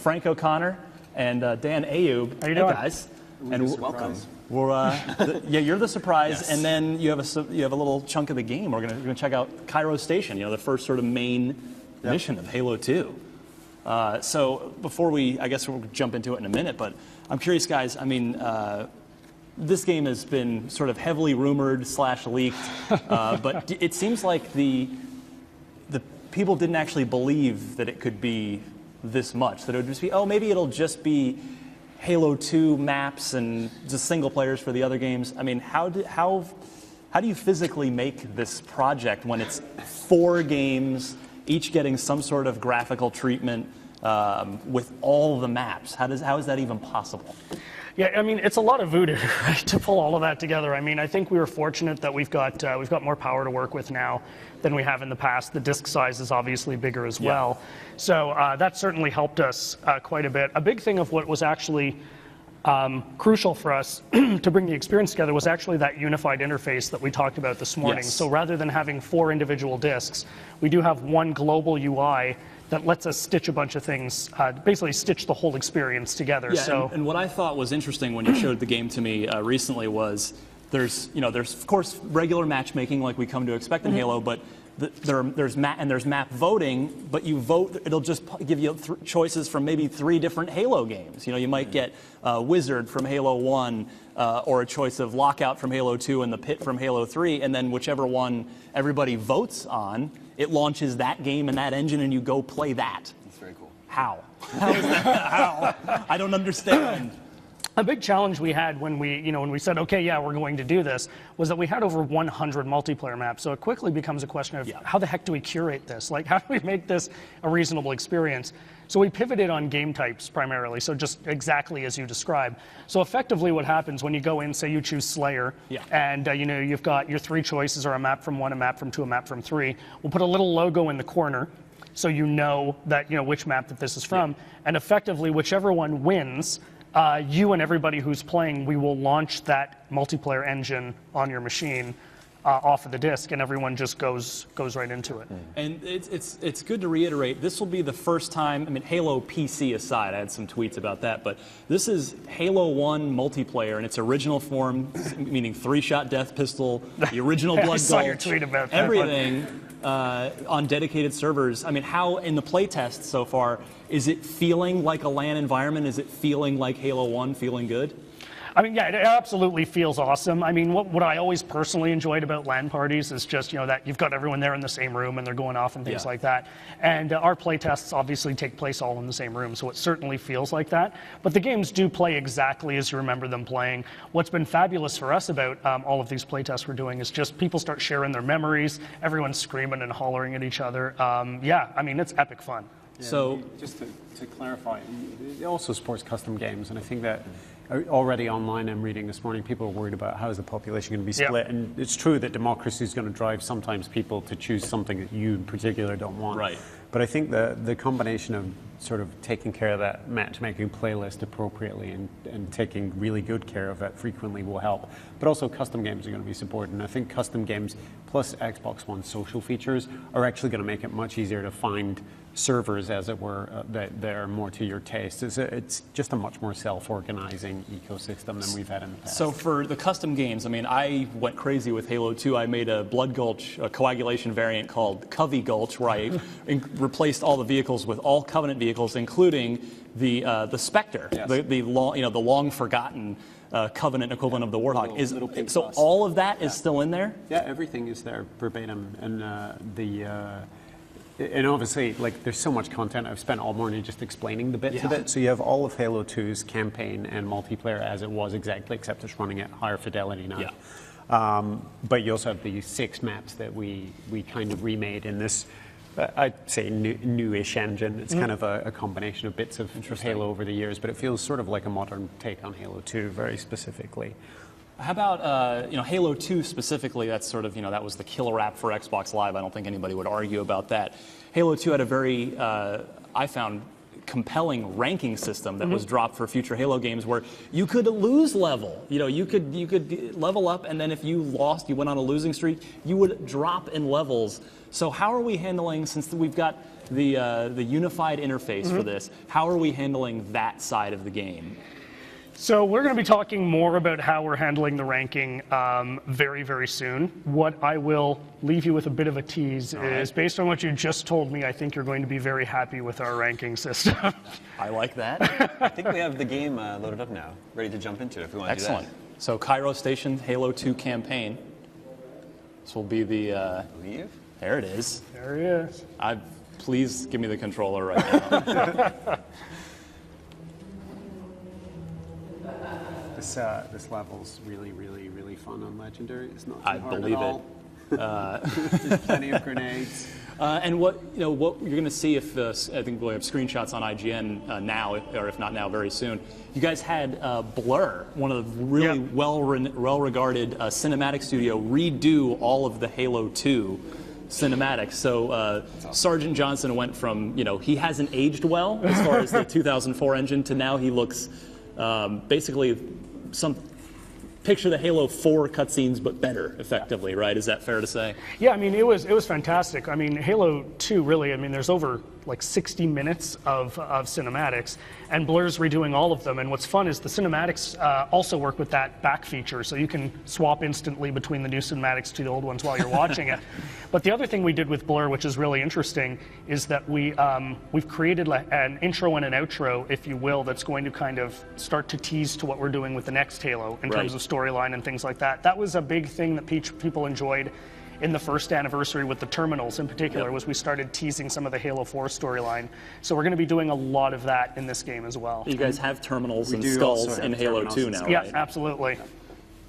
Frank O'Connor and Dan Ayub. How you doing, guys? And welcome. We're yeah, you're the surprise, Yes. and then you have a little chunk of the game. We're gonna check out Cairo Station. The first sort of main mission of Halo 2. So before I guess we'll jump into it in a minute, but I'm curious, guys. I mean, this game has been sort of heavily rumored / leaked, but it seems like the people didn't actually believe that it could be this much. That it would just be, maybe it'll just be Halo 2 maps and just single players for the other games. I mean, how do you physically make this project when it's 4 games, each getting some sort of graphical treatment with all the maps? How is that even possible? Yeah, I mean, it's a lot of voodoo, right, to pull all of that together. I mean, I think we were fortunate that we've got more power to work with now than we have in the past. The disk size is obviously bigger as well. So that certainly helped us quite a bit. A big thing of what was actually crucial for us to bring the experience together was actually that unified interface that we talked about this morning. Yes. So rather than having 4 individual disks, we do have one global UI that lets us stitch a bunch of things, basically stitch the whole experience together. Yeah, and what I thought was interesting when you showed the game to me recently was there's of course regular matchmaking like we come to expect in Halo, but there's map voting, but you vote, it'll just give you choices from maybe 3 different Halo games. You might get Wizard from Halo 1, or a choice of Lockout from Halo 2 and the Pit from Halo 3, and then whichever one everybody votes on, it launches that game and that engine, and you go play that. That's very cool. How? How is that? How? I don't understand. A big challenge we had when we said, okay, yeah, we're going to do this, was that we had over 100 multiplayer maps. So it quickly becomes a question of how the heck do we curate this? Like, how do we make this a reasonable experience? So we pivoted on game types primarily, so just exactly as you described. So effectively what happens when you go in, say you choose Slayer, and you've got your 3 choices are a map from 1, a map from 2, a map from 3. We'll put a little logo in the corner so you know that which map that this is from, and effectively whichever one wins, you and everybody who's playing, we will launch that multiplayer engine on your machine off of the disk, and everyone just goes right into it. And it's good to reiterate, this will be the first time, I mean, Halo PC aside, I had some tweets about that, but this is Halo 1 multiplayer in its original form, meaning 3-shot death pistol, the original Blood I saw Gulch, your tweet about that, everything on dedicated servers. I mean, how, in the playtest so far, is it feeling like a LAN environment? Is it feeling like Halo 1, feeling good? I mean, yeah, it absolutely feels awesome. I mean, what I always personally enjoyed about LAN parties is just, that you've got everyone there in the same room and they're going off and things like that. And our play tests obviously take place all in the same room, so it certainly feels like that. But the games do play exactly as you remember them playing. What's been fabulous for us about all of these play tests we're doing is just people start sharing their memories, everyone's screaming and hollering at each other. Yeah, I mean, it's epic fun. Yeah, so just to clarify, it also supports custom games, and I think that already online I'm reading this morning, people are worried about how is the population going to be split, and it's true that democracy is going to drive sometimes people to choose something that you in particular don't want. Right. But I think the combination of sort of taking care of that matchmaking playlist appropriately and taking really good care of it frequently will help. But also custom games are going to be supported, and I think custom games plus Xbox One social features are actually going to make it much easier to find servers, as it were, that are more to your taste. It's just a much more self-organizing ecosystem than we've had in the past. So for the custom games, I mean, I went crazy with Halo 2. I made a Blood Gulch, a coagulation variant called Covey Gulch, where I replaced all the vehicles with all Covenant vehicles, including the Spectre, the long forgotten Covenant equivalent of the Warthog. So all of that is still in there? Yeah, everything is there verbatim, and and obviously, like, there's so much content. I've spent all morning just explaining the bits of it. So you have all of Halo 2's campaign and multiplayer as it was exactly, except it's running at higher fidelity now. Yeah. But you also have the 6 maps that we kind of remade in this, I'd say, newish engine. It's kind of a combination of bits of Halo over the years, but it feels sort of like a modern take on Halo 2, very specifically. How about Halo 2 specifically? That's sort of that was the killer app for Xbox Live. I don't think anybody would argue about that. Halo 2 had a very I found compelling ranking system that was dropped for future Halo games, where you could lose level. You could level up, and then if you lost, you went on a losing streak, you would drop in levels. So how are we handling, since we've got the unified interface for this. How are we handling that side of the game? So we're going to be talking more about how we're handling the ranking very, very soon. What I will leave you with a bit of a tease is, based on what you just told me, I think you're going to be very happy with our ranking system. I like that. I think we have the game loaded up now, ready to jump into it if we want to do that. Excellent. So Cairo Station, Halo 2 campaign. This will be the... I believe. There it is. There he is. Please give me the controller right now. This level's really, really, really fun on Legendary. It's not too I hard believe at all. There's plenty of grenades. And what you're going to see if I think we'll have screenshots on IGN now, or if not now, very soon. You guys had Blur, one of the really well-regarded cinematic studio, redo all of the Halo 2 cinematics. So Sergeant Johnson went from he hasn't aged well as far as the 2004 engine to now he looks basically picture the Halo 4 cutscenes, but better, effectively, right? Is that fair to say? Yeah, I mean, it was fantastic. I mean, Halo 2, really, I mean, there's over like 60 minutes of cinematics, and Blur's redoing all of them. And what's fun is the cinematics also work with that back feature, so you can swap instantly between the new cinematics to the old ones while you're watching it. But the other thing we did with Blur, which is really interesting, is that we've created an intro and an outro, if you will, that's going to kind of start to tease to what we're doing with the next Halo in terms of storyline and things like that. That was a big thing that people enjoyed in the first anniversary with the terminals in particular, was we started teasing some of the Halo 4 storyline. So we're going to be doing a lot of that in this game as well. You guys have terminals and skulls in Halo 2 now, yeah, right? absolutely.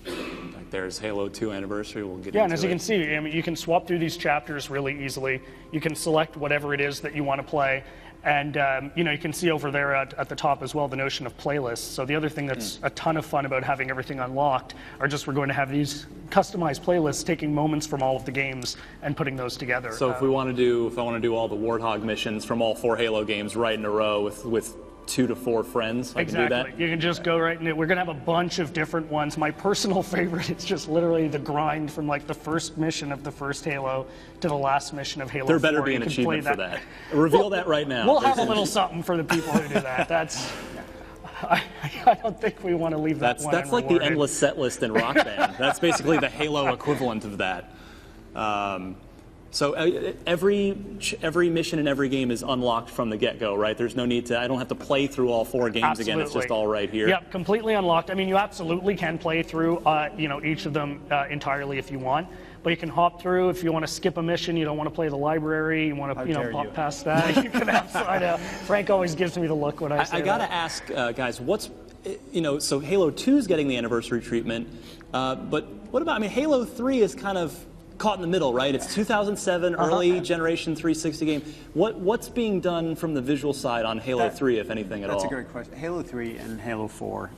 Like there's Halo 2 anniversary. We'll get Yeah, into and as you it. can see, I mean, you can swap through these chapters really easily. You can select whatever it is that you want to play. And you can see over there at the top as well the notion of playlists. So the other thing that's a ton of fun about having everything unlocked are just we're going to have these customized playlists taking moments from all of the games and putting those together. So if I want to do all the Warthog missions from all 4 Halo games right in a row with 2 to 4 friends, I can do that? You can just go right in it. We're going to have a bunch of different ones. My personal favorite is just literally the grind from like the first mission of the first Halo to the last mission of Halo 4. There better be an achievement for that. Reveal that right now. We'll have a little something for the people who do that. I don't think we want to leave that one That's like the unrewarded. endless set list in Rock Band. That's basically the Halo equivalent of that. So every mission in every game is unlocked from the get-go, right? There's no need to, I don't have to play through all 4 games again. It's just all right here. Yep, completely unlocked. I mean, you absolutely can play through, each of them entirely if you want. But you can hop through if you want to skip a mission. You don't want to play the library. You want to, pop past that. You can absolutely. Frank always gives me the look when I say I gotta ask, guys, so Halo 2 is getting the anniversary treatment, but what about? I mean, Halo 3 is kind of caught in the middle, right? It's 2007, early generation 360 game. What's being done from the visual side on Halo 3, if anything at all? That's a great question. Halo 3 and Halo 4,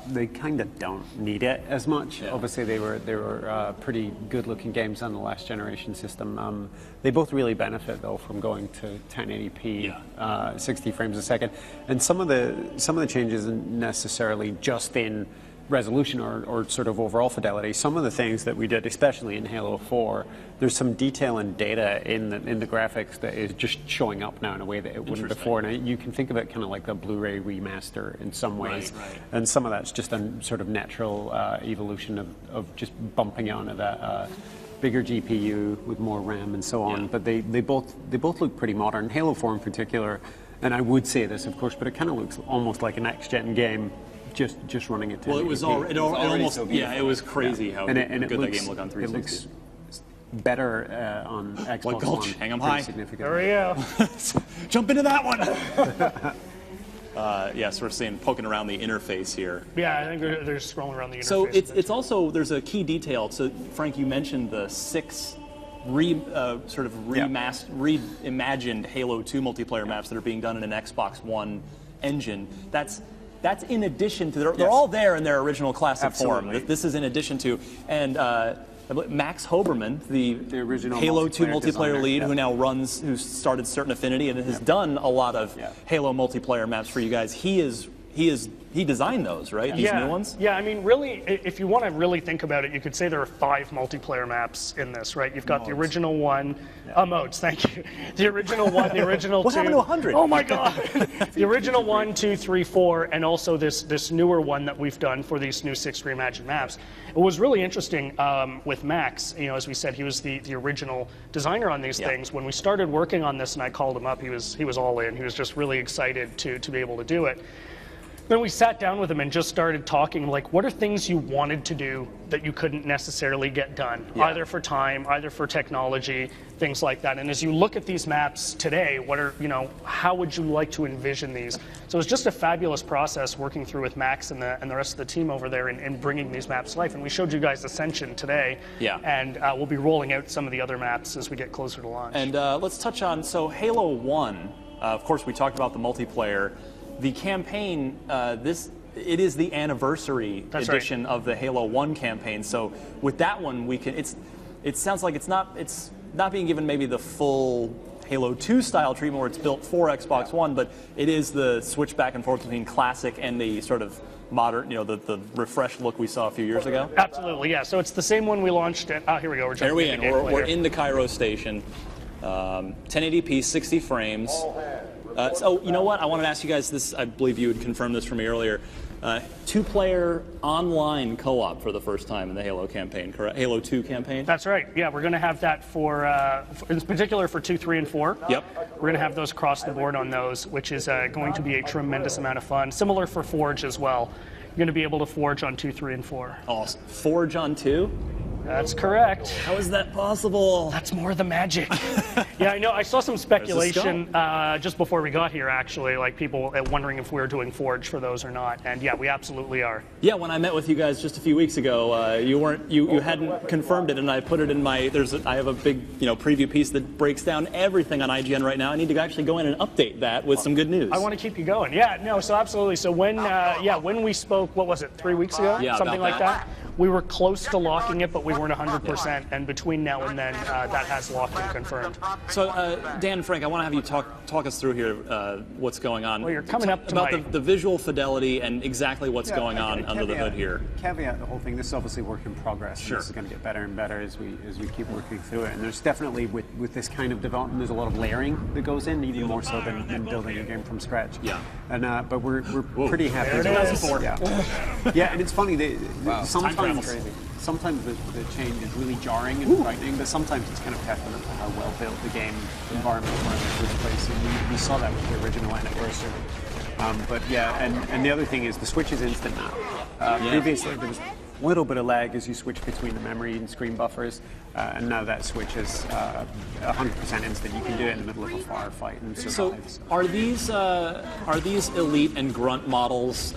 they kind of don't need it as much. Yeah. Obviously, they were pretty good-looking games on the last generation system. They both really benefit though from going to 1080p, 60 frames a second, and some of the changes isn't necessarily just in resolution or sort of overall fidelity. Some of the things that we did, especially in Halo 4, there's some detail and data in the graphics that is just showing up now in a way that it wouldn't before. And you can think of it kind of like a Blu-ray remaster in some ways. Right. And some of that's just a sort of natural evolution of just bumping onto that bigger GPU with more RAM and so on. But they both look pretty modern. Halo 4 in particular, and I would say this, of course, but it kind of looks almost like a next-gen game. Just running it. Well, it was already almost so it was crazy how good that game looked on 360. It looks better on Xbox like Gulch, One. hang 'em high. There we go. Jump into that one. Yes, we're seeing poking around the interface here. Yeah, I think they're scrolling around the interface. So it's also, there's a key detail. So Frank, you mentioned the 6 reimagined Halo 2 multiplayer maps that are being done in an Xbox One engine. That's in addition to, they're all there in their original classic form. This is in addition to, and Max Hoberman, the original Halo 2 multiplayer designer, lead, who started Certain Affinity and has done a lot of Halo multiplayer maps for you guys. He he designed those, right? These new ones. Yeah, I mean, really, if you want to really think about it, you could say there are 5 multiplayer maps in this, right? You've got the original one, modes. Thank you. The original one, the original What 2. happened to 100? Oh my God! The original 1, 2, 3, 4, and also this newer one that we've done for these new 6 reimagined maps. It was really interesting with Max. You know, as we said, he was the original designer on these things. When we started working on this, and I called him up, he was all in. He was just really excited to be able to do it. Then we sat down with him and just started talking, like, what are things you wanted to do that you couldn't necessarily get done, either for time, either for technology, things like that. And as you look at these maps today, how would you like to envision these? So it's just a fabulous process working through with Max and the rest of the team over there in bringing these maps to life. And we showed you guys Ascension today, and we'll be rolling out some of the other maps as we get closer to launch. And let's touch on, so Halo 1, of course we talked about the multiplayer. The campaign, it is the anniversary edition of the Halo 1 campaign. So with that one, it sounds like it's not being given maybe the full Halo 2 style treatment where it's built for Xbox One, but it is the switch back and forth between classic and the sort of modern, the refreshed look we saw a few years ago. Absolutely, yeah. So it's the same one we launched at, here we go. We're in the Cairo station. 1080p, 60 frames. So, you know what? I wanted to ask you guys this. I believe you had confirmed this for me earlier. 2-player online co-op for the first time in the Halo campaign, correct? Halo 2 campaign? That's right. Yeah, we're going to have that in particular for 2, 3, and 4. Yep. We're going to have those across the board on those, which is going to be a tremendous amount of fun. Similar for Forge as well. You're going to be able to Forge on 2, 3, and 4. Awesome. Forge on 2? That's correct. How is that possible? That's more the magic. Yeah, I know. I saw some speculation just before we got here, actually, like people wondering if we were doing Forge for those or not. And yeah, we absolutely are. Yeah, when I met with you guys just a few weeks ago, you hadn't confirmed it, and I put it in my. I have a big preview piece that breaks down everything on IGN right now. I need to actually go in and update that with some good news. I want to keep you going. Yeah, no, so absolutely. So when we spoke, what was it, 3 weeks ago? Yeah, something like that. We were close to locking it, but we weren't 100%. And between now and then, that has locked and confirmed. So, Dan and Frank, I want to have you talk us through here what's going on. Well, you're coming up to about the visual fidelity and exactly what's going on under the hood here. Caveat the whole thing. This is obviously work in progress. Sure. This is going to get better and better as we keep working through it. And there's definitely with this kind of development, there's a lot of layering that goes in, even more so than building a game from scratch. Yeah. And but we're pretty happy. There it is. Yeah, and it's funny. Sometimes the change is really jarring and frightening, but sometimes it's kind of testament to how well built the game environment was in the first place. And we saw that with the original Anniversary. But yeah, and the other thing is the switch is instant now. Previously there was a little bit of lag as you switch between the memory and screen buffers, and now that switch is 100% instant. You can do it in the middle of a firefight and survive. So are these Elite and Grunt models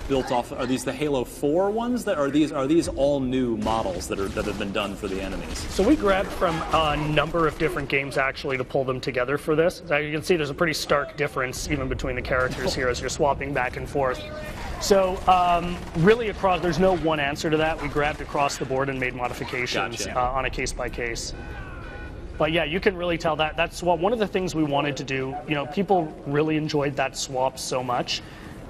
built off? Are these the Halo 4 ones? Are these all new models that have been done for the enemies? So we grabbed from a number of different games actually to pull them together for this. As you can see, there's a pretty stark difference even between the characters here as you're swapping back and forth. So really there's no one answer to that. We grabbed across the board and made modifications on a case-by-case. But yeah, you can really tell that swap. One of the things we wanted to do, people really enjoyed that swap so much.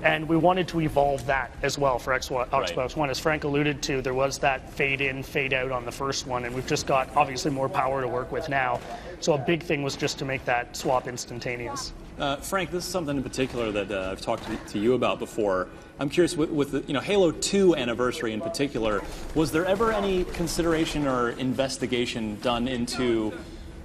And we wanted to evolve that as well for Xbox One. As Frank alluded to, there was that fade in, fade out on the first one, and we've just got obviously more power to work with now. So a big thing was just to make that swap instantaneous. Frank, this is something in particular that I've talked to you about before. I'm curious, with the Halo 2 Anniversary in particular, was there ever any consideration or investigation done into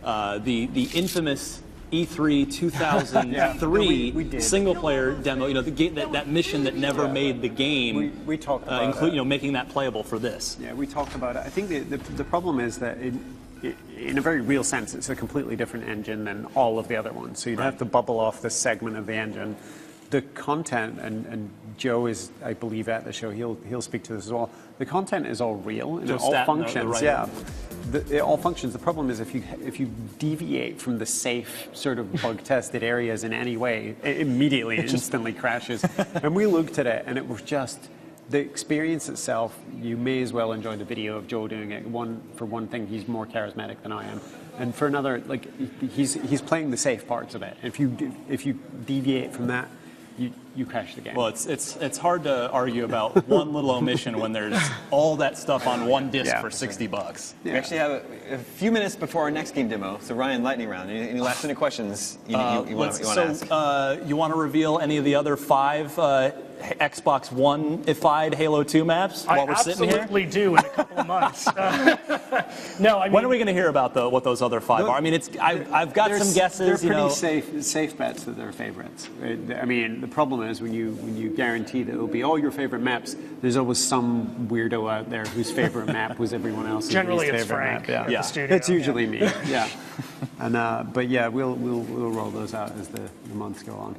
the infamous E3 2003 single-player demo? That mission that never made the game. We talked about making that playable for this. Yeah, we talked about it. I think the problem is that in a very real sense, it's a completely different engine than all of the other ones. So you'd have to bubble off this segment of the engine. The content, and Joe is, I believe, at the show. He'll speak to this as well. The content is all real and it all functions. It all functions. The problem is if you deviate from the safe sort of bug-tested areas in any way, it immediately, instantly crashes. And we looked at it, and it was just the experience itself. You may as well enjoy the video of Joe doing it. For one thing, he's more charismatic than I am, and for another, he's playing the safe parts of it. If you deviate from that, you crash the game. Well, it's hard to argue about one little omission when there's all that stuff on one disc for $60. We actually have a few minutes before our next game demo. So Ryan, lightning round. Any last minute questions you want to ask? You want to reveal any of the other 5 Xbox One-ified Halo 2 maps while we're sitting here? I absolutely do in a couple of months. No, I mean, when are we going to hear about what those other 5 are? I mean, I've got some guesses. They're pretty safe bets that they're favorites. I mean, the problem is when you guarantee that it will be all your favorite maps, there's always some weirdo out there whose favorite map was everyone else's generally least it's favorite Frank map. at the studio. It's usually me. Yeah. And but yeah, we'll roll those out as the months go on.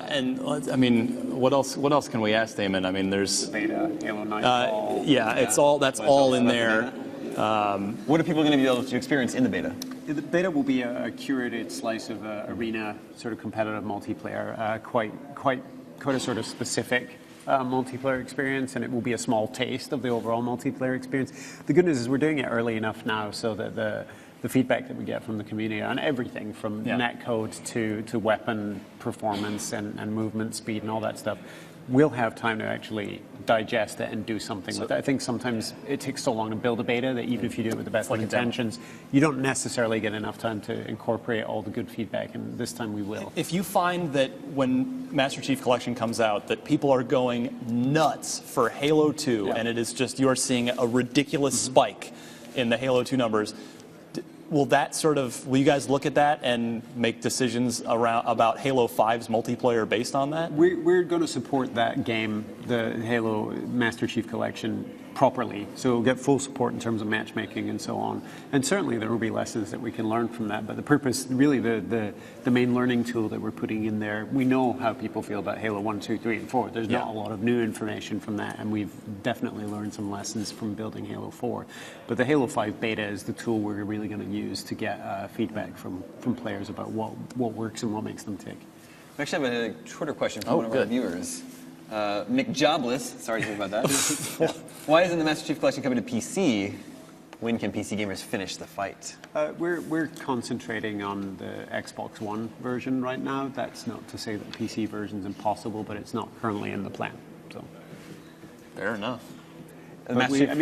And I mean, what else can we ask, Damon? I mean, there's Beta, Halo Nightfall. it's all all in there. What are people going to be able to experience in the beta? The beta will be a curated slice of arena sort of competitive multiplayer, quite a sort of specific multiplayer experience, and it will be a small taste of the overall multiplayer experience. The good news is we're doing it early enough now so that the feedback that we get from the community on everything from netcode to weapon performance and movement speed and all that stuff, we'll have time to actually digest it and do something with it. I think sometimes it takes so long to build a beta that even if you do it with the best of intentions, you don't necessarily get enough time to incorporate all the good feedback, and this time we will. If you find that when Master Chief Collection comes out that people are going nuts for Halo 2 and it is just you're seeing a ridiculous spike in the Halo 2 numbers, will you guys look at that and make decisions about Halo 5's multiplayer based on that? We're going to support that game, the Halo Master Chief Collection, properly. So we'll get full support in terms of matchmaking and so on. And certainly there will be lessons that we can learn from that. But the purpose, really the main learning tool that we're putting in there, we know how people feel about Halo 1, 2, 3, and 4. There's not a lot of new information from that. And we've definitely learned some lessons from building Halo 4. But the Halo 5 beta is the tool we're really going to use to get feedback from players about what works and what makes them tick. We actually have a shorter question from one of our viewers. Mick Jobless, sorry to hear about that. Why isn't the Master Chief Collection coming to PC? When can PC gamers finish the fight? We're concentrating on the Xbox One version right now. That's not to say that the PC version's impossible, but it's not currently in the plan. So, fair enough. As you know,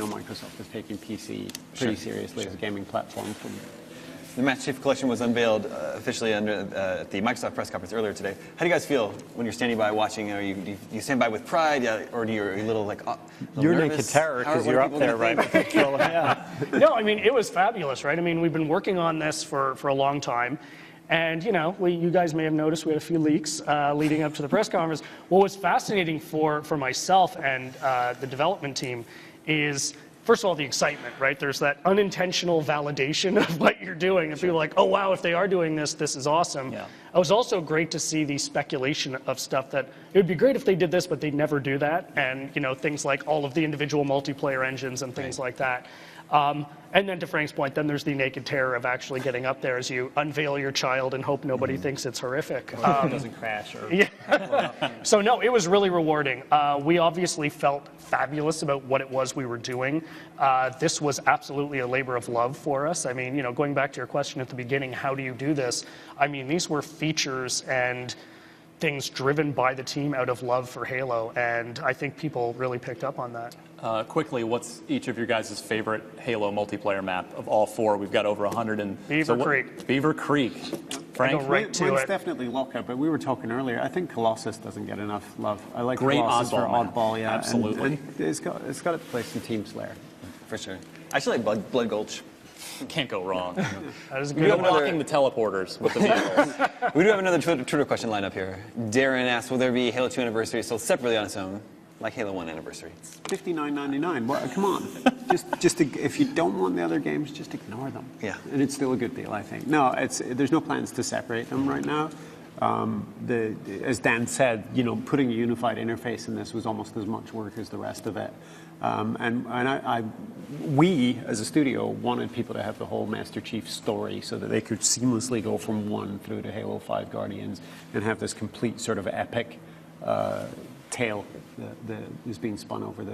Microsoft is taking PC pretty seriously as a gaming platform. The Master Chief Collection was unveiled officially at the Microsoft press conference earlier today. How do you guys feel when you're standing by watching? Do you stand by with pride, or are you a little like you're nervous? Naked terror because you're up there, right? With the controller. No, I mean, it was fabulous, right? I mean, we've been working on this for a long time. And, you guys may have noticed we had a few leaks leading up to the press conference. What was fascinating for myself and the development team is, first of all, the excitement, right? There's that unintentional validation of what you're doing. And people are like, oh, wow, if they are doing this, this is awesome. Yeah. It was also great to see the speculation of stuff that it would be great if they did this, but they'd never do that. And, things like all of the individual multiplayer engines and things like that. And then to Frank's point, then there's the naked terror of actually getting up there as you unveil your child and hope nobody thinks it's horrific. It doesn't crash. So no, it was really rewarding. We obviously felt fabulous about what it was we were doing. This was absolutely a labor of love for us. I mean, going back to your question at the beginning, how do you do this? I mean, these were features and things driven by the team out of love for Halo, and I think people really picked up on that. Quickly, what's each of your guys' favorite Halo multiplayer map of all 4? We've got over 100 and Beaver Creek. Beaver Creek. Frank, mine's definitely Lockout, but we were talking earlier. I think Colossus doesn't get enough love. I like great Colossus for oddball, oddball, yeah, absolutely. And it's got its place in Team Slayer, for sure. I actually like Blood Gulch. Can't go wrong. That is You're unlocking the teleporters with the vehicles. We do have another Twitter question lined up here. Darren asks, will there be Halo 2 Anniversary sold separately on its own, like Halo 1 Anniversary? $59.99. Well, come on. If you don't want the other games, just ignore them. Yeah. And it's still a good deal, I think. No, there's no plans to separate them right now. As Dan said, putting a unified interface in this was almost as much work as the rest of it. We, as a studio, wanted people to have the whole Master Chief story so that they could seamlessly go from 1 through to Halo 5 Guardians and have this complete sort of epic tale that is being spun over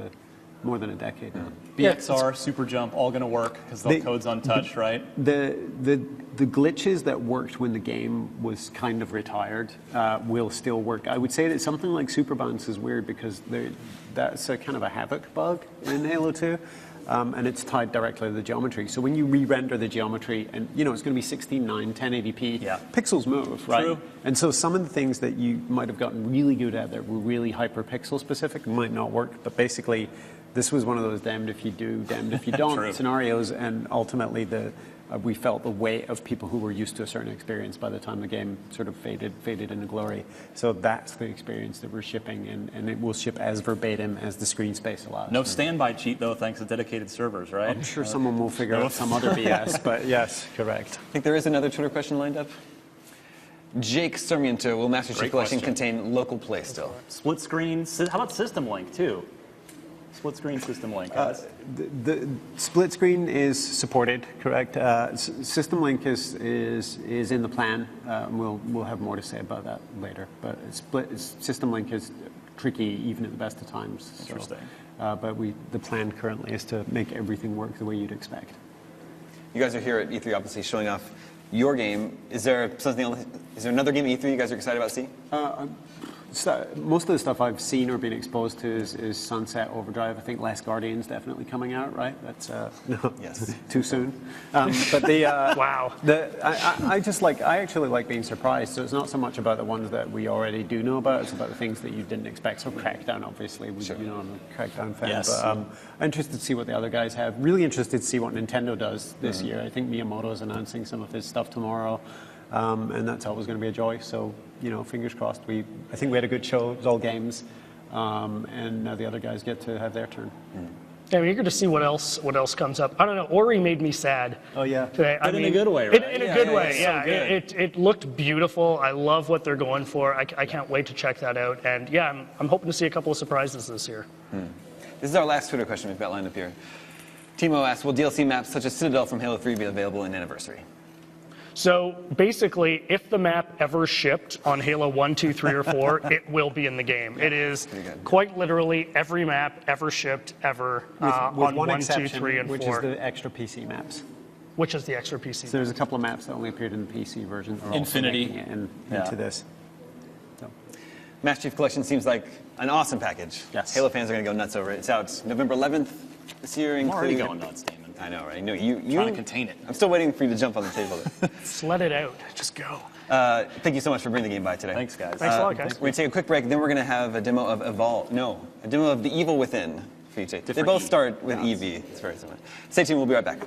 more than a decade now. BXR, Super Jump, all going to work because the code's untouched, right? The glitches that worked when the game was kind of retired will still work. I would say that something like Super Bounce is weird because that's a kind of a havoc bug in Halo 2. And it's tied directly to the geometry. So when you re-render the geometry, and it's going to be 16:9, 1080p, pixels move, right? True. And so some of the things that you might have gotten really good at that were really hyper-pixel specific might not work. But basically, this was one of those damned if you do, damned if you don't scenarios. And ultimately, we felt the weight of people who were used to a certain experience by the time the game sort of faded into glory. So that's the experience that we're shipping, and it will ship as verbatim as the screen space allows. No standby cheat, though, thanks to dedicated servers, right? I'm sure someone will figure out some other BS, but yes, correct. I think there is another Twitter question lined up. Jake Sarmiento, will Master Chief Collection contain local play still? Split screen, how about System Link, too? Split screen System Link, guys. The split screen is supported, correct? System Link is in the plan. We'll have more to say about that later. But System Link is tricky even at the best of times. Interesting. But the plan currently is to make everything work the way you'd expect. You guys are here at E3, obviously showing off your game. Is there something else? Is there another game at E3 you guys are excited about seeing? Most of the stuff I've seen or been exposed to is Sunset Overdrive. I think Last Guardian's definitely coming out, right? That's no, yes, too soon. But the wow. I actually like being surprised. So it's not so much about the ones that we already do know about. It's about the things that you didn't expect. So Crackdown, obviously, I'm a Crackdown fan. Yes. But I'm interested to see what the other guys have. Really interested to see what Nintendo does this year. I think Miyamoto is announcing some of his stuff tomorrow. And that's always going to be a joy. So, fingers crossed. I think we had a good show. It was all games, and now the other guys get to have their turn. Yeah, I'm eager to see what else comes up. I don't know. Ori made me sad. Oh yeah, today. But in a good way, right? In a good way, so yeah. good. It looked beautiful. I love what they're going for. I can't wait to check that out. And yeah, I'm hoping to see a couple of surprises this year. This is our last Twitter question we've got lined up here. Timo asks, will DLC maps such as Citadel from Halo 3 be available in Anniversary? So basically, if the map ever shipped on Halo 1, 2, 3, or 4, it will be in the game. It is quite literally every map ever shipped ever with on one 1, exception, 2, 3, and 4. which is the extra PC maps. Which is the extra PC? So there's a couple of maps that only appeared in the PC version. Infinity. Into this. So. Master Chief Collection seems like an awesome package. Yes. Halo fans are going to go nuts over it. It's out November 11th this year. I'm already going nuts, Damon. I know, right? No, you trying to contain it. I'm still waiting for you to jump on the table. Just let it out. Just go. Thank you so much for bringing the game by today. Thanks, guys. Thanks a lot, guys. We're going to take a quick break, then we're going to have a demo of a demo of The Evil Within for you to take. They both start with EV. It's very similar. Stay tuned. We'll be right back.